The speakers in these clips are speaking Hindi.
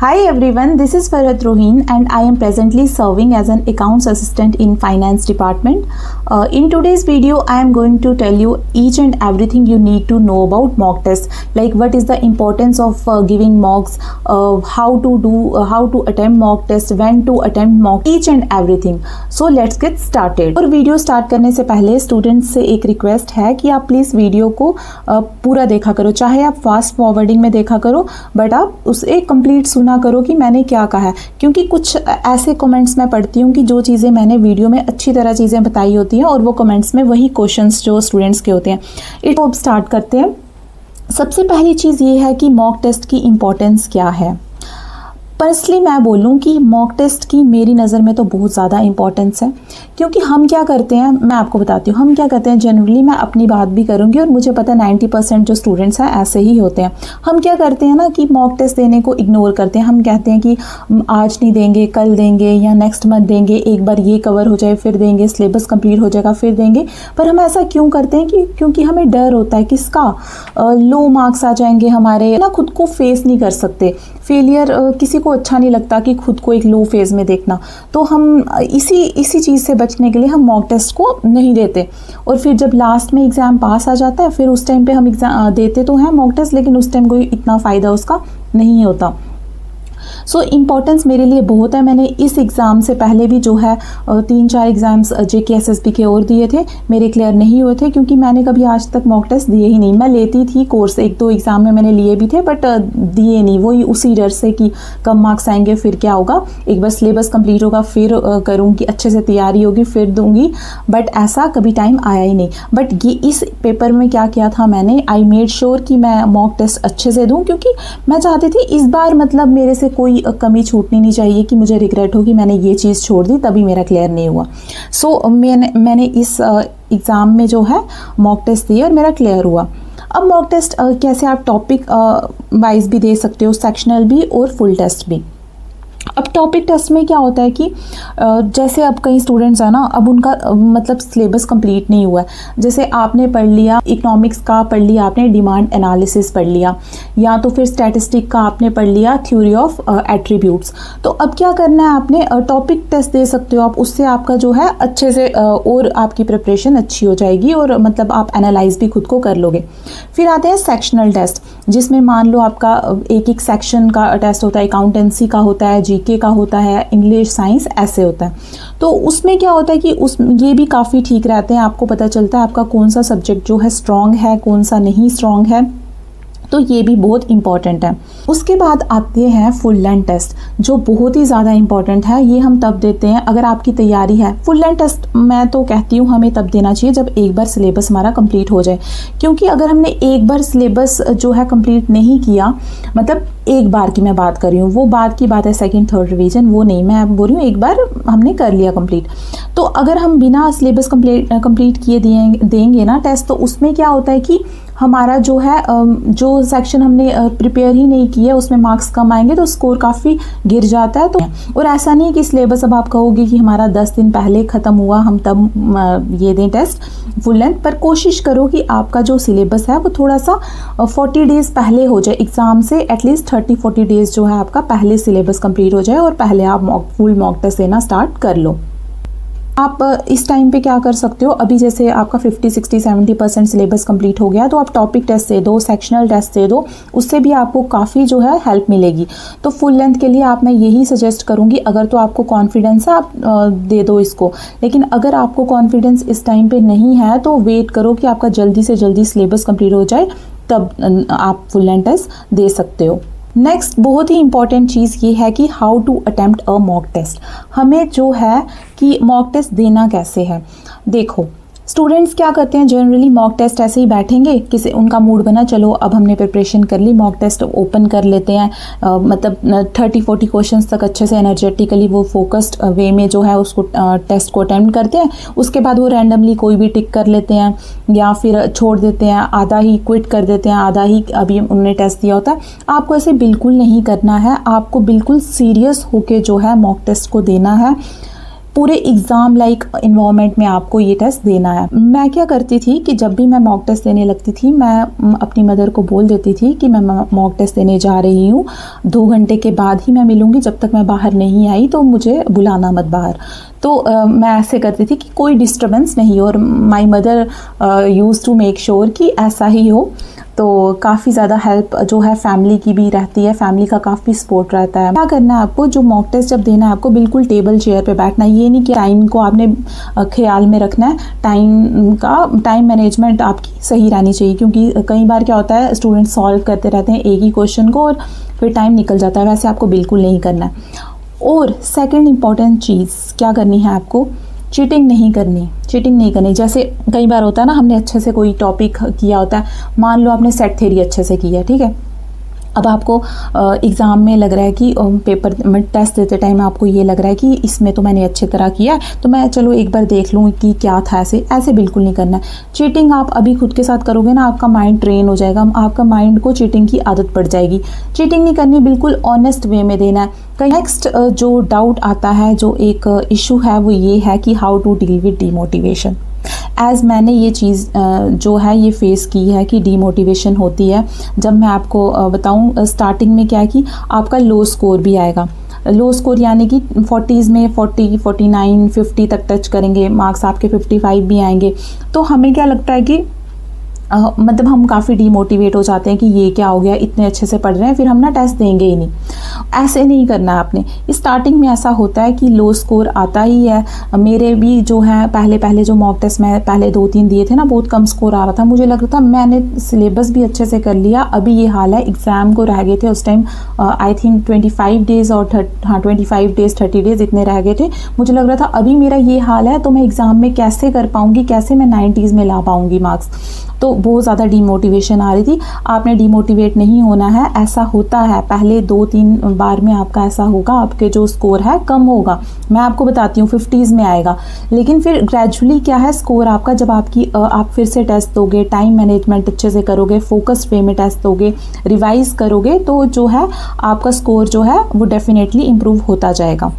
Hi everyone, this is Farhat Roheen and I am presently serving as an accounts assistant in finance department. In today's video, I am going to tell you each and everything you need to know about mock tests, like what is the importance of giving mocks, how to attempt mock test, when to attempt mock, each and everything. So let's get started. और वीडियो स्टार्ट करने से पहले स्टूडेंट्स से एक रिक्वेस्ट है कि आप प्लीज़ वीडियो को पूरा देखा करो, चाहे आप फास्ट फॉरवर्डिंग में देखा करो बट आप उसे कंप्लीट सुना करो कि मैंने क्या कहा है, क्योंकि कुछ ऐसे कमेंट्स मैं पढ़ती हूँ कि जो चीज़ें मैंने वीडियो में अच्छी तरह चीज़ें बताई होती हैं और वो कमेंट्स में वही क्वेश्चंस जो स्टूडेंट्स के होते हैं। इट अब स्टार्ट करते हैं। सबसे पहली चीज़ ये है कि मॉक टेस्ट की इम्पोर्टेंस क्या है। पर्सनली मैं बोलूँ कि मॉक टेस्ट की मेरी नज़र में तो बहुत ज़्यादा इंपॉर्टेंस है, क्योंकि हम क्या करते हैं, मैं आपको बताती हूँ हम क्या करते हैं। जनरली मैं अपनी बात भी करूँगी और मुझे पता है 90% जो स्टूडेंट्स हैं ऐसे ही होते हैं। हम क्या करते हैं ना कि मॉक टेस्ट देने को इग्नोर करते हैं। हम कहते हैं कि आज नहीं देंगे, कल देंगे या नेक्स्ट मंथ देंगे, एक बार ये कवर हो जाए फिर देंगे, सिलेबस कंप्लीट हो जाएगा फिर देंगे। पर हम ऐसा क्यों करते हैं कि क्योंकि हमें डर होता है किसका, लो मार्क्स आ जाएंगे हमारे, ना खुद को फेस नहीं कर सकते। फेलियर किसी को अच्छा नहीं लगता कि खुद को एक लो फेज में देखना, तो हम इसी चीज़ से बचने के लिए हम मॉक टेस्ट को नहीं देते। और फिर जब लास्ट में एग्ज़ाम पास आ जाता है फिर उस टाइम पे हम एग्ज़ाम देते तो हैं मॉक टेस्ट, लेकिन उस टाइम कोई इतना फ़ायदा उसका नहीं होता। सो इम्पॉर्टेंस मेरे लिए बहुत है। मैंने इस एग्ज़ाम से पहले भी जो है 3-4 एग्ज़ाम्स JK SSB के और दिए थे, मेरे क्लियर नहीं हुए थे क्योंकि मैंने कभी आज तक मॉक टेस्ट दिए ही नहीं। मैं लेती थी कोर्स, 1-2 एग्ज़ाम में मैंने लिए भी थे बट दिए नहीं, वही उसी डर से कि कम मार्क्स आएंगे फिर क्या होगा, एक बार सिलेबस कंप्लीट होगा फिर करूँगी, अच्छे से तैयारी होगी फिर दूँगी, बट ऐसा कभी टाइम आया ही नहीं। बट ये इस पेपर में क्या किया था मैंने, आई मेड श्योर कि मैं मॉक टेस्ट अच्छे से दूँ, क्योंकि मैं चाहती थी इस बार मतलब मेरे से कोई कमी छूटनी नहीं चाहिए कि मुझे रिग्रेट हो कि मैंने ये चीज़ छोड़ दी तभी मेरा क्लियर नहीं हुआ। सो मैंने इस एग्ज़ाम में जो है मॉक टेस्ट दिए और मेरा क्लियर हुआ। अब मॉक टेस्ट कैसे आप टॉपिक वाइज भी दे सकते हो, सेक्शनल भी और फुल टेस्ट भी। अब टॉपिक टेस्ट में क्या होता है कि जैसे अब कई स्टूडेंट्स हैं ना, अब उनका मतलब सिलेबस कंप्लीट नहीं हुआ है। जैसे आपने पढ़ लिया इकोनॉमिक्स का, पढ़ लिया आपने डिमांड एनालिसिस पढ़ लिया, या तो फिर स्टैटिस्टिक का आपने पढ़ लिया थ्योरी ऑफ एट्रीब्यूट्स। तो अब क्या करना है, आपने टॉपिक टेस्ट दे सकते हो आप, उससे आपका जो है अच्छे से और आपकी प्रिपरेशन अच्छी हो जाएगी और मतलब आप एनालाइज भी खुद को कर लोगे। फिर आते हैं सेक्शनल टेस्ट, जिसमें मान लो आपका एक सेक्शन का टेस्ट होता है, अकाउंटेंसी का होता है, जीके का होता है, इंग्लिश, साइंस, ऐसे होता है। तो उसमें क्या होता है कि ये भी काफ़ी ठीक रहते हैं, आपको पता चलता है आपका कौन सा सब्जेक्ट जो है स्ट्रॉन्ग है, कौन सा नहीं स्ट्रॉन्ग है, तो ये भी बहुत इंपॉर्टेंट है। उसके बाद आते हैं फुल लेंथ टेस्ट, जो बहुत ही ज़्यादा इंपॉर्टेंट है। ये हम तब देते हैं अगर आपकी तैयारी है। फुल लेंथ टेस्ट मैं तो कहती हूँ हमें तब देना चाहिए जब एक बार सिलेबस हमारा कंप्लीट हो जाए, क्योंकि अगर हमने एक बार सिलेबस जो है कंप्लीट नहीं किया, मतलब एक बार की मैं बात कर रही हूँ, वो बाद की बात है, सेकंड थर्ड रिवीजन वो नहीं, मैं बोल रही हूँ एक बार हमने कर लिया कंप्लीट। तो अगर हम बिना सिलेबस कंप्लीट किए देंगे ना टेस्ट, तो उसमें क्या होता है कि हमारा जो है जो सेक्शन हमने प्रिपेयर ही नहीं किया उसमें मार्क्स कम आएंगे, तो स्कोर काफ़ी गिर जाता है। तो और ऐसा नहीं है कि सिलेबस अब आप कहोगे कि हमारा 10 दिन पहले ख़त्म हुआ हम तब ये दें टेस्ट फुल लेंथ, पर कोशिश करो कि आपका जो सिलेबस है वो थोड़ा सा 40 डेज़ पहले हो जाए एग्ज़ाम से, एटलीस्ट 30-40 डेज़ जो है आपका पहले सिलेबस कंप्लीट हो जाए और पहले आप फुल मॉक टेस्ट देना स्टार्ट कर लो। आप इस टाइम पे क्या कर सकते हो, अभी जैसे आपका 50, 60, 70% सिलेबस कंप्लीट हो गया, तो आप टॉपिक टेस्ट दे दो, सेक्शनल टेस्ट दे दो, उससे भी आपको काफ़ी जो है हेल्प मिलेगी। तो फुल लेंथ के लिए मैं यही सजेस्ट करूँगी, अगर तो आपको कॉन्फिडेंस है आप दे दो इसको, लेकिन अगर आपको कॉन्फिडेंस इस टाइम पे नहीं है तो वेट करो कि आपका जल्दी से जल्दी सिलेबस कंप्लीट हो जाए, तब आप फुल लेंथ टेस्ट दे सकते हो। नेक्स्ट बहुत ही इंपॉर्टेंट चीज़ ये है कि how to attempt a mock test. हमें जो है कि मॉक टेस्ट देना कैसे है। देखो स्टूडेंट्स क्या करते हैं, जनरली मॉक टेस्ट ऐसे ही बैठेंगे, किसी उनका मूड बना, चलो अब हमने प्रिपरेशन कर ली, मॉक टेस्ट ओपन कर लेते हैं, मतलब 30-40 क्वेश्चंस तक अच्छे से एनर्जेटिकली वो फोकस्ड वे में जो है उसको टेस्ट को अटेम्प्ट करते हैं। उसके बाद वो रैंडमली कोई भी टिक कर लेते हैं या फिर छोड़ देते हैं, आधा ही क्विट कर देते हैं, आधा ही अभी उन्होंने टेस्ट दिया होता है। आपको ऐसे बिल्कुल नहीं करना है, आपको बिल्कुल सीरियस होके जो है मॉक टेस्ट को देना है। पूरे एग्ज़ाम लाइक इन्वायरमेंट में आपको ये टेस्ट देना है। मैं क्या करती थी कि जब भी मैं मॉक टेस्ट देने लगती थी, मैं अपनी मदर को बोल देती थी कि मैं मॉक टेस्ट देने जा रही हूँ, 2 घंटे के बाद ही मैं मिलूँगी, जब तक मैं बाहर नहीं आई तो मुझे बुलाना मत बाहर। तो मैं ऐसे करती थी कि कोई डिस्टर्बेंस नहीं हो, और my mother use to make sure कि ऐसा ही हो। तो काफ़ी ज़्यादा हेल्प जो है फैमिली की भी रहती है, फैमिली का काफ़ी सपोर्ट रहता है। क्या करना है आपको, जो मॉक टेस्ट जब देना है आपको बिल्कुल टेबल चेयर पे बैठना है। ये नहीं कि टाइम को आपने ख्याल में रखना है, टाइम मैनेजमेंट आपकी सही रहनी चाहिए, क्योंकि कई बार क्या होता है स्टूडेंट सॉल्व करते रहते हैं एक ही क्वेश्चन को और फिर टाइम निकल जाता है। वैसे आपको बिल्कुल नहीं करना है। और सेकंड इम्पॉर्टेंट चीज़ क्या करनी है आपको, चीटिंग नहीं करनी। जैसे कई बार होता है ना, हमने अच्छे से कोई टॉपिक किया होता है, मान लो आपने सेट थ्योरी अच्छे से किया है, ठीक है, अब आपको एग्ज़ाम में लग रहा है कि पेपर में टेस्ट देते टाइम आपको ये लग रहा है कि इसमें तो मैंने अच्छी तरह किया है, तो मैं चलो एक बार देख लूँ कि क्या था। ऐसे बिल्कुल नहीं करना है। चीटिंग आप अभी खुद के साथ करोगे ना, आपका माइंड ट्रेन हो जाएगा, आपका माइंड को चीटिंग की आदत पड़ जाएगी। चीटिंग नहीं करनी, बिल्कुल ऑनेस्ट वे में देना है। नेक्स्ट जो डाउट आता है, जो एक इशू है, वो ये है कि how to deal with demotivation. As मैंने ये चीज़ जो है ये फेस की है कि डीमोटिवेशन होती है। जब मैं आपको बताऊं, स्टार्टिंग में क्या है कि आपका लो स्कोर भी आएगा। लो स्कोर यानी कि 40s में 40, 49, 50 तक टच करेंगे, मार्क्स आपके 55 भी आएंगे। तो हमें क्या लगता है कि मतलब हम काफ़ी डीमोटिवेट हो जाते हैं कि ये क्या हो गया, इतने अच्छे से पढ़ रहे हैं, फिर हम ना टेस्ट देंगे ही नहीं। ऐसे नहीं करना है आपने। स्टार्टिंग में ऐसा होता है कि लो स्कोर आता ही है। मेरे भी जो है पहले जो मॉक टेस्ट मैं पहले 2-3 दिए थे ना, बहुत कम स्कोर आ रहा था। मुझे लग रहा था मैंने सिलेबस भी अच्छे से कर लिया, अभी ये हाल है। एग्ज़ाम को रह गए थे उस टाइम आई थिंक 25 डेज़ और 25 डेज़ 30 डेज़ इतने रह गए थे। मुझे लग रहा था अभी मेरा ये हाल है तो मैं एग्ज़ाम में कैसे कर पाऊँगी, कैसे मैं 90s में ला पाऊँगी मार्क्स। तो बहुत ज़्यादा डीमोटिवेशन आ रही थी। आपने डीमोटिवेट नहीं होना है। ऐसा होता है, पहले 2-3 बार में आपका ऐसा होगा, आपके जो स्कोर है कम होगा। मैं आपको बताती हूँ 50s में आएगा, लेकिन फिर ग्रेजुअली क्या है स्कोर आपका, जब आप फिर से टेस्ट दोगे, टाइम मैनेजमेंट अच्छे से करोगे, फोकस्ड वे में टेस्ट दोगे, रिवाइज करोगे, तो जो है आपका स्कोर जो है वो डेफिनेटली इम्प्रूव होता जाएगा।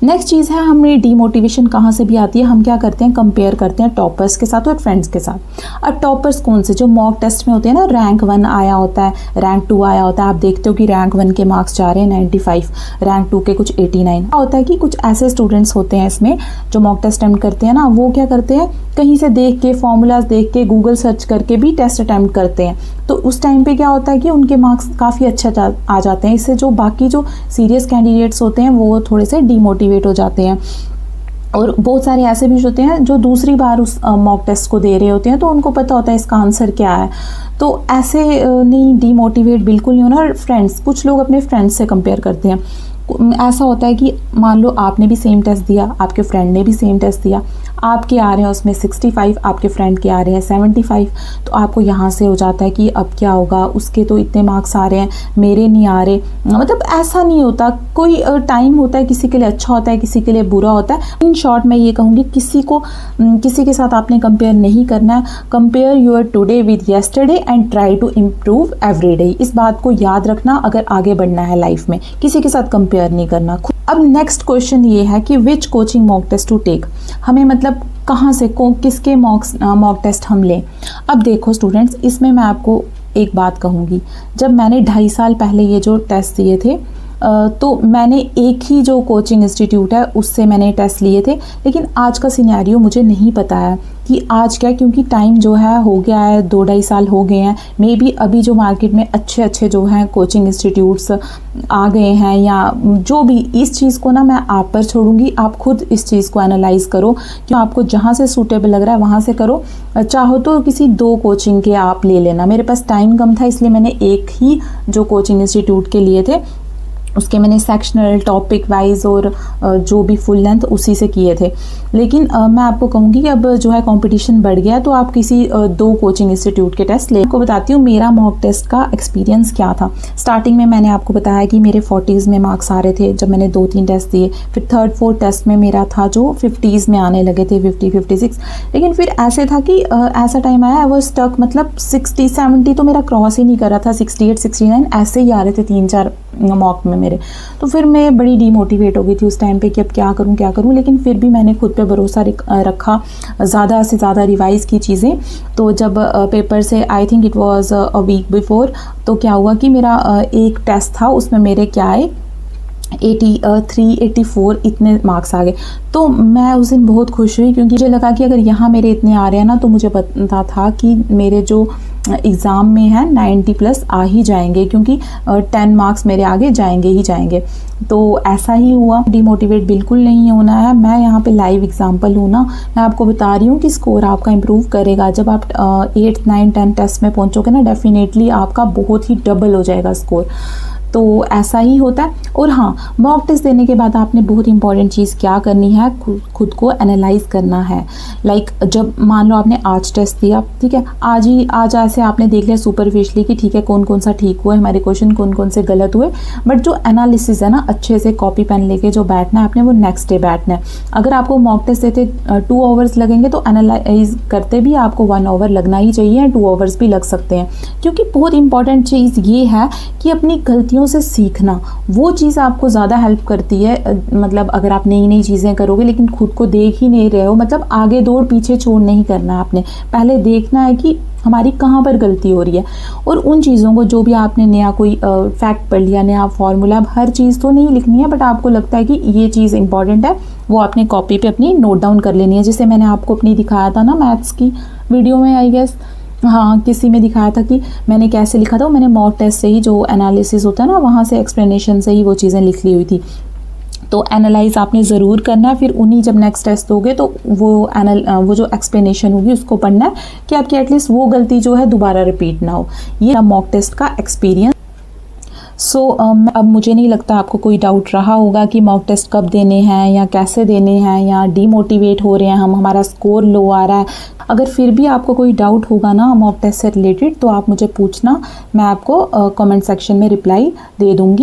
नेक्स्ट चीज़ है, हमें डीमोटिवेशन कहाँ से भी आती है, हम क्या करते हैं, कंपेयर करते हैं टॉपर्स के साथ और फ्रेंड्स के साथ। अब टॉपर्स कौन से, जो मॉक टेस्ट में होते हैं ना, रैंक 1 आया होता है, रैंक 2 आया होता है, आप देखते हो कि रैंक 1 के मार्क्स जा रहे हैं 95, रैंक 2 के कुछ 89। होता है कि कुछ ऐसे स्टूडेंट्स होते हैं इसमें जो मॉक टेस्ट अटेम्प्ट करते हैं ना, वो क्या करते हैं, कहीं से देख के, फॉर्मूलाज देख के, गूगल सर्च करके भी टेस्ट अटेम्प्ट करते हैं। तो उस टाइम पे क्या होता है कि उनके मार्क्स काफ़ी अच्छे आ जाते हैं। इससे जो बाकी जो सीरियस कैंडिडेट्स होते हैं वो थोड़े से डीमोटिवेट हो जाते हैं। और बहुत सारे ऐसे भी होते हैं जो दूसरी बार उस मॉक टेस्ट को दे रहे होते हैं, तो उनको पता होता है इसका आंसर क्या है। तो ऐसे नहीं, डीमोटिवेट बिल्कुल नहीं होना। और फ्रेंड्स, कुछ लोग अपने फ्रेंड्स से कंपेयर करते हैं। ऐसा होता है कि मान लो आपने भी सेम टेस्ट दिया, आपके फ्रेंड ने भी सेम टेस्ट दिया, आपके आ रहे हैं उसमें 65, आपके फ्रेंड के आ रहे हैं 75, तो आपको यहाँ से हो जाता है कि अब क्या होगा, उसके तो इतने मार्क्स आ रहे हैं, मेरे नहीं आ रहे। मतलब ऐसा नहीं होता, कोई टाइम होता है, किसी के लिए अच्छा होता है, किसी के लिए बुरा होता है। इन शॉर्ट मैं ये कहूँगी, किसी के साथ आपने कंपेयर नहीं करना है। Compare your today with yesterday and try to improve every day. इस बात को याद रखना, अगर आगे बढ़ना है लाइफ में, किसी के साथ कंपेयर नहीं करना। अब नेक्स्ट क्वेश्चन ये है कि which coaching mock test to take, हमें मतलब कहाँ से किसके मॉक टेस्ट हम लें। अब देखो स्टूडेंट्स, इसमें मैं आपको एक बात कहूँगी, जब मैंने 2.5 साल पहले ये जो टेस्ट दिए थे, तो मैंने एक ही जो कोचिंग इंस्टीट्यूट है उससे मैंने टेस्ट लिए थे। लेकिन आज का सिनेरियो मुझे नहीं पता है कि आज क्या, क्योंकि टाइम जो है हो गया है, 2-2.5 साल हो गए हैं। मे बी अभी जो मार्केट में अच्छे जो हैं कोचिंग इंस्टीट्यूट्स आ गए हैं, या जो भी, इस चीज़ को ना मैं आप पर छोड़ूंगी। आप खुद इस चीज़ को एनालाइज करो कि आपको जहाँ से सूटेबल लग रहा है वहाँ से करो। चाहो तो किसी 2 कोचिंग के आप ले लेना। मेरे पास टाइम कम था, इसलिए मैंने एक ही जो कोचिंग इंस्टीट्यूट के लिए थे, उसके मैंने सेक्शनल, टॉपिक वाइज और जो भी फुल लेंथ उसी से किए थे। लेकिन मैं आपको कहूँगी कि अब जो है कंपटीशन बढ़ गया, तो आप किसी 2 कोचिंग इंस्टीट्यूट के टेस्ट ले। आपको बताती हूँ मेरा मॉक टेस्ट का एक्सपीरियंस क्या था। स्टार्टिंग में मैंने आपको बताया कि मेरे 40s में मार्क्स आ रहे थे जब मैंने 2-3 टेस्ट दिए। फिर 3rd 4th टेस्ट में मेरा था जो 50s में आने लगे थे, 50, 56। लेकिन फिर ऐसे था कि ऐसा टाइम आया, वो स्टक, मतलब 60, 70 तो मेरा क्रॉस ही नहीं कर रहा था, 68, 69 ऐसे ही आ रहे थे 3-4 मॉक में मेरे। तो फिर मैं बड़ी डीमोटिवेट हो गई थी उस टाइम पे कि अब क्या करूँ, लेकिन फिर भी मैंने खुद पे भरोसा रखा, ज़्यादा से ज़्यादा रिवाइज़ की चीज़ें। तो जब पेपर से I think it was a week before, तो क्या हुआ कि मेरा एक टेस्ट था, उसमें मेरे क्या आए 83 84 इतने मार्क्स आ गए। तो मैं उस दिन बहुत खुश हुई, क्योंकि मुझे लगा कि अगर यहाँ मेरे इतने आ रहे हैं ना, तो मुझे पता था कि मेरे जो एग्ज़ाम में है 90 प्लस आ ही जाएंगे, क्योंकि 10 मार्क्स मेरे आगे जाएंगे ही जाएंगे। तो ऐसा ही हुआ। डिमोटिवेट बिल्कुल नहीं होना है, मैं यहाँ पे लाइव एग्जांपल हूँ ना, मैं आपको बता रही हूँ कि स्कोर आपका इम्प्रूव करेगा। जब आप 8 9 10 टेस्ट में पहुँचोगे ना, डेफिनेटली आपका बहुत ही डबल हो जाएगा स्कोर। तो ऐसा ही होता है। और हाँ, मॉक टेस्ट देने के बाद आपने बहुत इंपॉर्टेंट चीज़ क्या करनी है, खुद को एनालाइज करना है। लाइक जब मान लो आपने आज टेस्ट दिया, ठीक है, आज ऐसे आपने देख लिया सुपरफिशली कि ठीक है कौन कौन सा ठीक हुआ, हमारे क्वेश्चन कौन कौन से गलत हुए, बट जो एनालिसिस है ना, अच्छे से कॉपी पेन लेके जो बैठना है आपने, वो नेक्स्ट डे बैठना है। अगर आपको मॉक टेस्ट देते 2 आवर्स लगेंगे, तो एनालाइज करते भी आपको 1 आवर लगना ही चाहिए, 2 आवर्स भी लग सकते हैं। क्योंकि बहुत इंपॉर्टेंट चीज़ ये है कि अपनी गलतियों से सीखना, वो चीज़ आपको ज़्यादा हेल्प करती है। मतलब अगर आप नई नई चीज़ें करोगे लेकिन खुद को देख ही नहीं रहे हो, मतलब आगे दौड़ पीछे छोड़ नहीं करना है आपने, पहले देखना है कि हमारी कहाँ पर गलती हो रही है। और उन चीज़ों को, जो भी आपने नया कोई फैक्ट पढ़ लिया, नया फॉर्मूला, अब हर चीज़ तो नहीं लिखनी है, बट आपको लगता है कि ये चीज़ इंपॉर्टेंट है, वो आपने कॉपी पे अपनी नोट डाउन कर लेनी है। जैसे मैंने आपको अपनी दिखाया था ना मैथ्स की वीडियो में, आई गेस हाँ किसी में दिखाया था कि मैंने कैसे लिखा था, वो मैंने मॉक टेस्ट से ही, जो एनालिसिस होता है ना, वहाँ से एक्सप्लेनेशन से ही वो चीज़ें लिख ली हुई थी। तो एनालाइज आपने ज़रूर करना है, फिर उन्हीं जब नेक्स्ट टेस्ट दोगे तो वो जो एक्सप्लेनेशन होगी उसको पढ़ना है, कि आपकी एटलीस्ट वो गलती जो है दोबारा रिपीट ना हो। ये मॉक टेस्ट का एक्सपीरियंस। अब मुझे नहीं लगता आपको कोई डाउट रहा होगा कि मॉक टेस्ट कब देने हैं या कैसे देने हैं, या डीमोटिवेट हो रहे हैं हम, हमारा स्कोर लो आ रहा है। अगर फिर भी आपको कोई डाउट होगा ना मॉक टेस्ट से रिलेटेड, तो आप मुझे पूछना, मैं आपको कमेंट सेक्शन में रिप्लाई दे दूँगी।